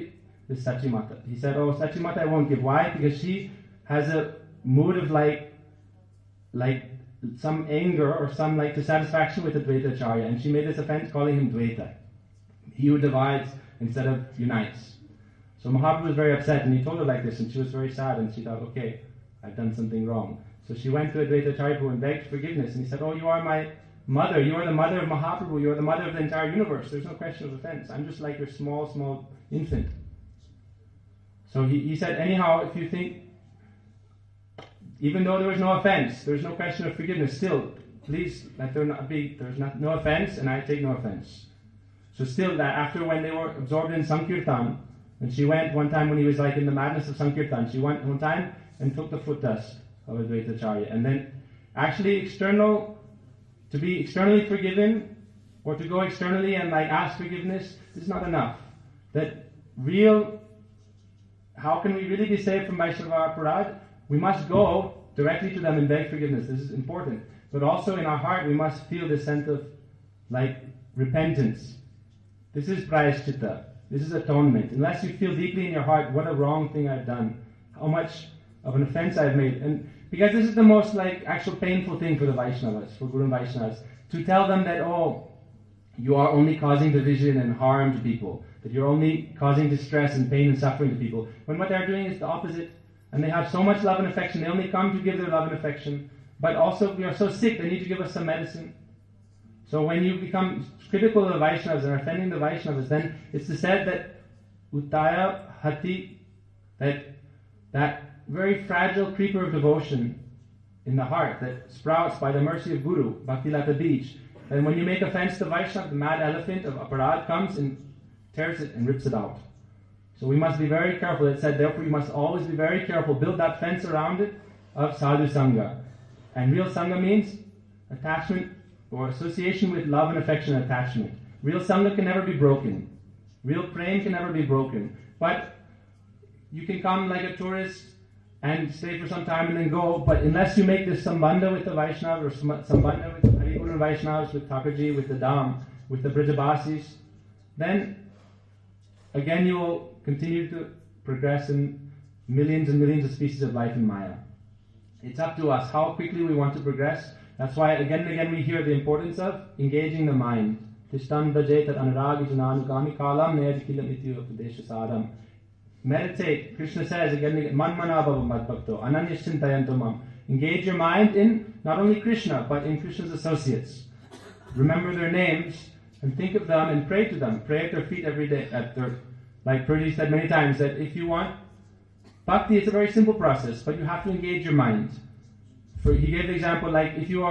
is Sachimata. He said, oh, Sachimata I won't give. Why? Because she has a mood of like some anger or some like dissatisfaction with Advaita Acharya, and she made this offense calling him Dvaita. He who divides instead of unites. So Mahaprabhu was very upset, and he told her like this, and she was very sad, and she thought, okay, I've done something wrong. So she went to Advaita Acharya and begged forgiveness, and he said, oh, you are my mother, you are the mother of Mahaprabhu, you are the mother of the entire universe, there's no question of offense, I'm just like your small infant. So he said, anyhow, if you think, even though there was no offense, there's no question of forgiveness, still, please let there not be, no offense, and I take no offense. So still, that after when they were absorbed in Sankirtan, and she went one time when he was like in the madness of Sankirtan, she went one time and took the foot dust of Advaita Acharya. And then actually to be externally forgiven, or to go externally and like ask forgiveness, is not enough. How can we really be saved from Vaishnava Aparad? We must go directly to them and beg forgiveness. This is important. But also in our heart, we must feel this sense of like repentance. This is prayaschitta. This is atonement. Unless you feel deeply in your heart, what a wrong thing I've done. How much of an offense I've made. And because this is the most like actual painful thing for the Vaishnavas, for Guru and Vaishnavas, to tell them that, oh, you are only causing division and harm to people. That you're only causing distress and pain and suffering to people. When what they're doing is the opposite. And they have so much love and affection. They only come to give their love and affection. But also, we are so sick, they need to give us some medicine. So when you become critical of the Vaishnavas and are offending the Vaishnavas, then it's said that Uttaya Hati, that very fragile creeper of devotion in the heart that sprouts by the mercy of Guru, Bhakti Lata Beach, then when you make offense to Vaishnava, the mad elephant of Aparad comes and tears it and rips it out. So we must be very careful. It said, therefore you must always be very careful. Build that fence around it of sadhu sangha. And real sangha means attachment or association with love and affection and attachment. Real sangha can never be broken. Real prem can never be broken. But you can come like a tourist and stay for some time and then go, but unless you make this sambandha with the Vaishnava or sambandha with the Hari Guru and Vaishnavas, with Thakurji, with the Dham, with the Brijabasis, then again you will continue to progress in millions and millions of species of life in Maya. It's up to us how quickly we want to progress. That's why again and again we hear the importance of engaging the mind. Tishtan bhajetat anuragi jananugami kalam neyajikilam iti upadesha sadam. Meditate. Krishna says again and again, man mana bhava madbhakto ananyashintayantomam. Engage your mind in not only Krishna, but in Krishna's associates. Remember their names and think of them and pray to them. Pray at their feet every day. Like Purdy said many times, that if you want bhakti, it's a very simple process, but you have to engage your mind. He gave the example like if you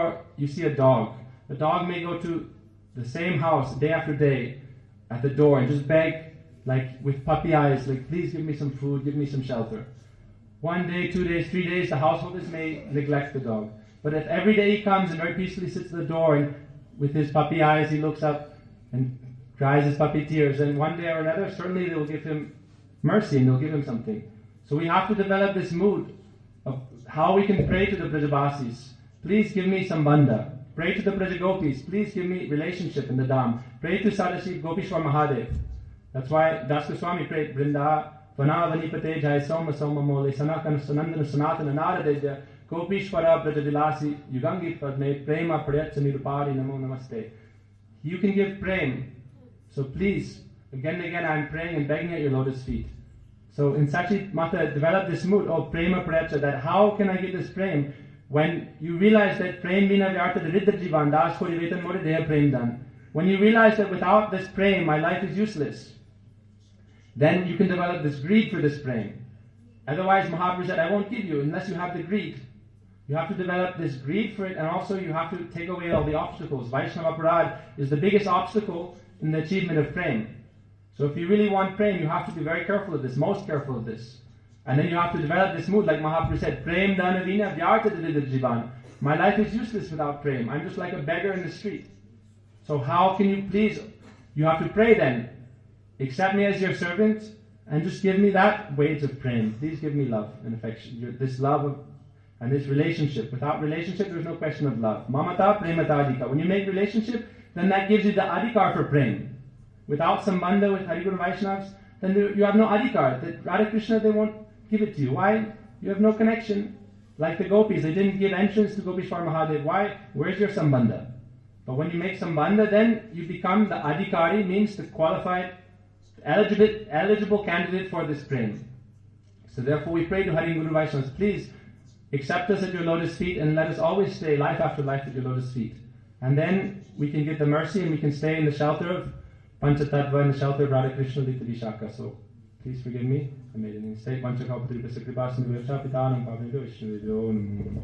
see a dog. The dog may go to the same house day after day at the door and just beg, like with puppy eyes, like please give me some food, give me some shelter. 1 day, 2 days, 3 days, the householders may neglect the dog. But if every day he comes and very peacefully sits at the door and with his puppy eyes he looks up and cries his puppy tears, and one day or another certainly they will give him mercy and they'll give him something. So we have to develop this mood of how we can pray to the Brajabasis. Please give me sambandha. Pray to the Brajagopis. Please give me relationship in the Dham. Pray to Sadashiv Gopishwar Mahadev. That's why Das Goswami prayed, Vrinda, Vana Vanipate Jai Soma Soma Mole, Sanakan Sanandana Sanatana Naradeja, Gopishwara Brajavilasi, Yugangi Padme, Prema Prayatsa Nirupari Namo Namaste. You can give prem. So please, again and again I'm praying and begging at your lotus feet. So in Sachi Mata, develop this mood, oh prema prayatsa, that how can I give this prem? When you realize that prem vina vyarta riddha jivan das kori vetan more deha prem dan. When you realize that without this prem my life is useless, then you can develop this greed for this prem. Otherwise, Mahaprabhu said, I won't give you unless you have the greed. You have to develop this greed for it, and also you have to take away all the obstacles. Vaishnava Parad is the biggest obstacle in the achievement of prem. So if you really want prem, you have to be very careful of this, most careful of this. And then you have to develop this mood, like Mahaprabhu said, Prem Dhanavina Vyartha Jivan. My life is useless without prem. I'm just like a beggar in the street. So how can you please, you have to pray then. Accept me as your servant, and just give me that wage of prem. Please give me love and affection. This love of, and this relationship. Without relationship, there's no question of love. Mamata premata adhika. When you make relationship, then that gives you the adhikar for prem. Without sambandha with Hari Guru Vaishnavas, then you have no adhikar. That Radha Krishna, they won't give it to you. Why? You have no connection. Like the gopis, they didn't give entrance to Gopishwar Mahadev. Why? Where's your sambandha? But when you make sambandha, then you become the adhikari, means the qualified, eligible candidate for this prem. So therefore we pray to Hari Guru Vaishnavas, please accept us at your lotus feet and let us always stay life after life at your lotus feet. And then we can get the mercy and we can stay in the shelter of Panchatattva, in the shelter of Radha Krishna Lita Vishaka. So please forgive me. I made a mistake. Panchakapatripasa Kripasindu Vivcha Pitanam Pavindu Vishnu Namo.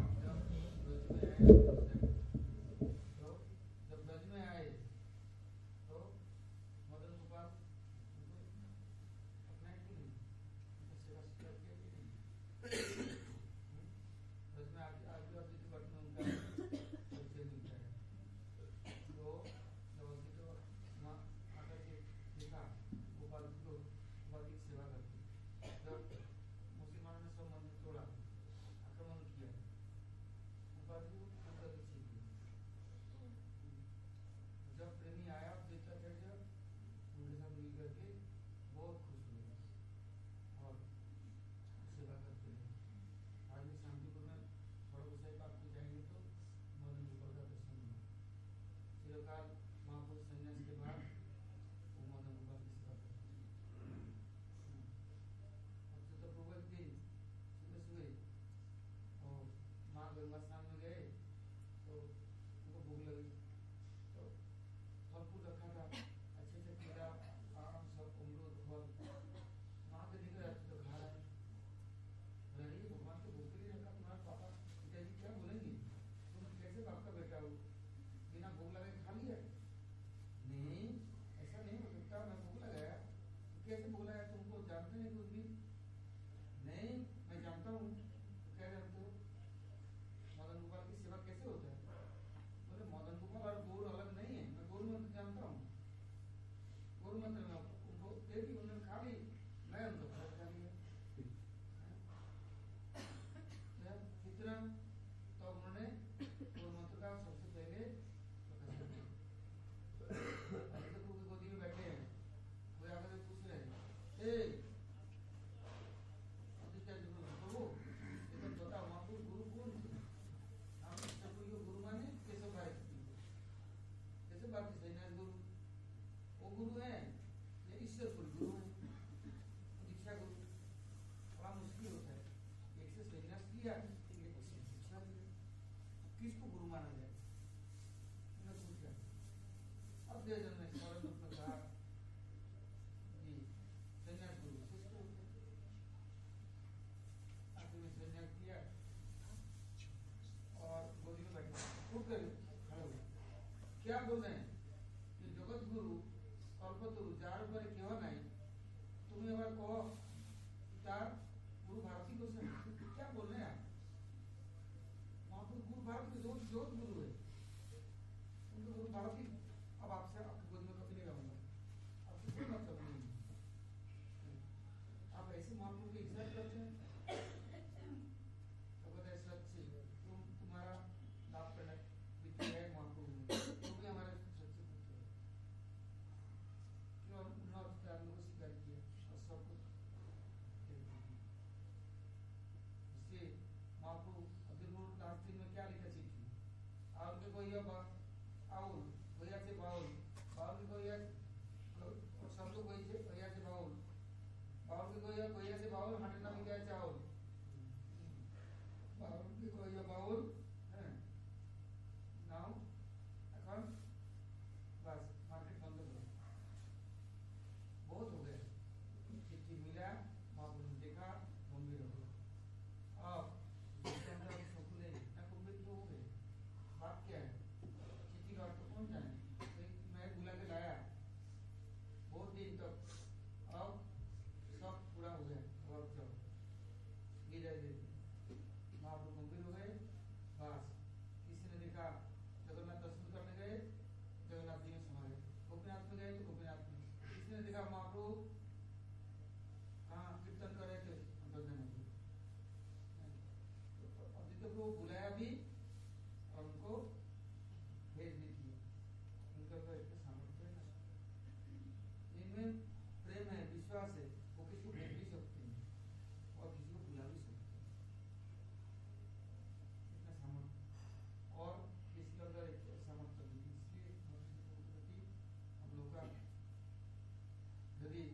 क्या बोल रहे हैं कि जगत गुरु कल्पतरु jar पर केव नहीं तुम्हें अगर कहो तार गुरु भारती को से क्या बोल रहे हैं आप वहां पर गुरु भारती जो जो गुरु है उनको गुरु भारती अब आपसे आपकी गोद में कभी नहीं रहूंगा आपसे कोई मतलब नहीं आप ऐसे महापुरुष की इज्जत करते हैं तो कहते हैं सच्ची तुम्हारा लाभ करना विधि है महापुरुष सब लोग वही से भैया से बाउल बाउल के कोई से बाउल हटना कहाँ कीर्तन कर रहे थे अंतर्जन में, तो अद्वैत को बुलाया भी और उनको भेज भी दिया। उनका तो इसका सामर्थ्य है ना, इनमें प्रेम है, विश्वास है, वो किसी को भेज भी सकते हैं और किसी को बुला भी सकते हैं, इतना सामर्थ्य और इसके अंदर एक सामर्थ्य भी, इसलिए हम लोग का यदि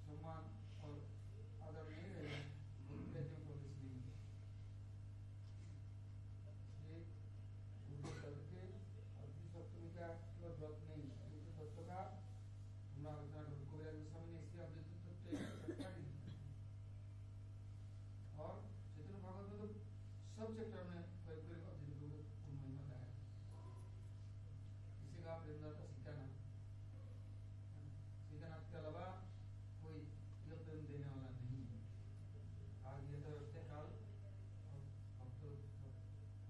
सम्मान और आदर नहीं रहेगा तो प्रेम प्रवेश नहीं होगा। इसलिए उनको करके अति सप्तमी का केवल व्रत नहीं, उनके तत्व का हम आलोचना करें कविराज गोस्वामी ने, इसलिए अद्वैत तत्व और चैतन्य भागवत में तो सब चैप्टर में कोई कोई अद्वैत को महिमा गाया, इसी का प्रेमदाता सीतानाथ, सीतानाथ के अलावा कोई यह प्रेम देने वाला नहीं है। आज ये तो रखते काल और अब तो गुण महिमा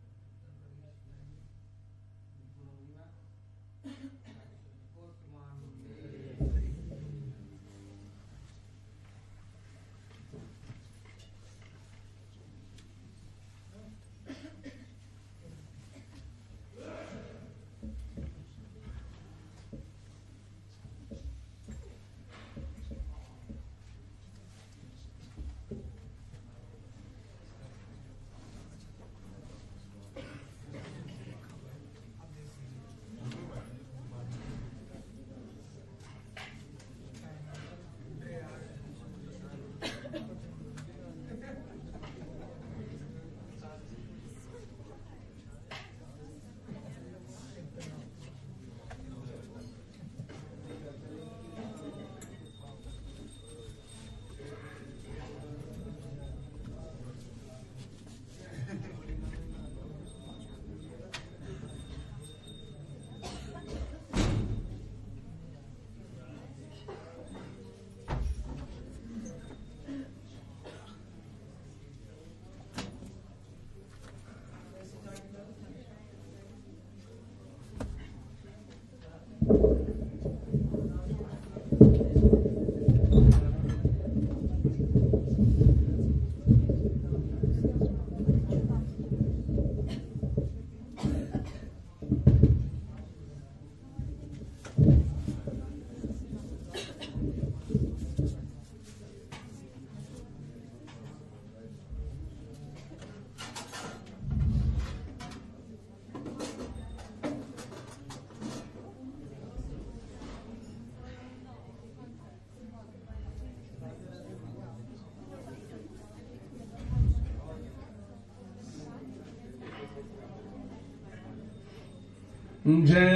जय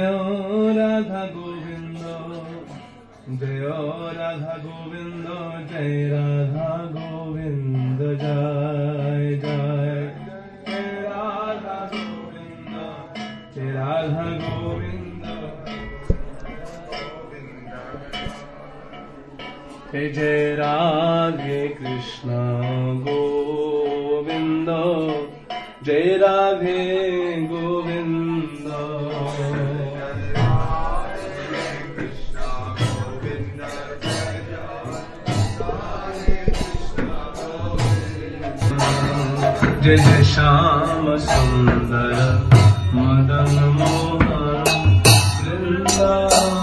राधा गोविंद, जय राधा गोविंद, जय राधा गोविंद, जय जय जय राधा गोविंद, जय राधा गोविंद, जय राधे कृष्ण गोविंद, जय राधे गोविंद, जय जय श्याम सुंदर मदन मोहन वृंदावन।